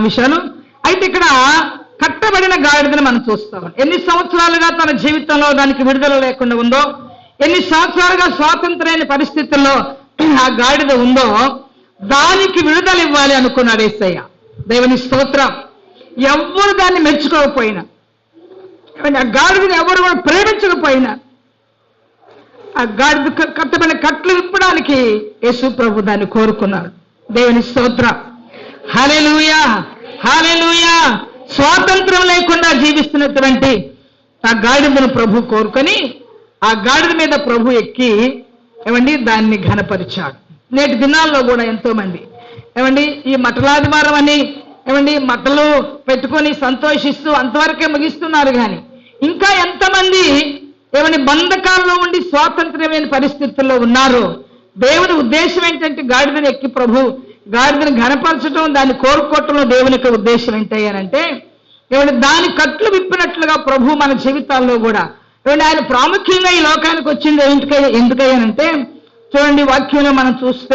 విషయాలు అయితే ఇక్కడ కట్టబడిన గాడిదను మనం చూస్తాం. ఎన్ని సంవత్సరాలుగా తన జీవితంలో దానికి విడుదల లేకుండా ఉందో, ఎన్ని సంవత్సరాలుగా స్వాతంత్రమైన పరిస్థితుల్లో ఆ గాడిద ఉందో, దానికి విడుదల ఇవ్వాలి అనుకున్నాడు యేసయ్య. దేవుని స్తోత్రం. ఎవరు దాన్ని మెచ్చుకోకపోయినా, ఆ గాడిదని ఎవరు కూడా ప్రేమించకపోయినా, ఆ గాడిద కట్టబడిన కట్లు విప్పడానికి యేసు ప్రభు దాన్ని కోరుకున్నాడు. దేవుని స్తోత్రం. హల్లెలూయా, హల్లెలూయా. స్వాతంత్రం లేకుండా జీవిస్తున్నటువంటి ఆ గాడిదను ప్రభు కోరుకొని ఆ గాడిద మీద ప్రభు ఎక్కి దాన్ని ఘనపరిచాడు. నేటి దినాల్లో కూడా ఎంతో మంది ఈ మటలాదివారం అని మట్టలు పెట్టుకొని సంతోషిస్తూ అంతవరకే ముగిస్తున్నారు. కానీ ఇంకా ఎంతమంది బంధకాల్లో ఉండి స్వాతంత్ర్యమైన పరిస్థితుల్లో ఉన్నారు. దేవుని ఉద్దేశం ఏంటంటే గాడిదని ఎక్కి ప్రభు గాడిదని ఘనపరచడం, దాన్ని కోరుకోవటంలో దేవుని యొక్క ఉద్దేశం ఏంటంటే దాని కట్లు విప్పినట్లుగా ప్రభు మన జీవితాల్లో కూడా ఆయన ప్రాముఖ్యంగా ఈ లోకానికి వచ్చింది ఎందుకయ్యానంటే, చూడండి వాక్యంలో మనం చూస్తే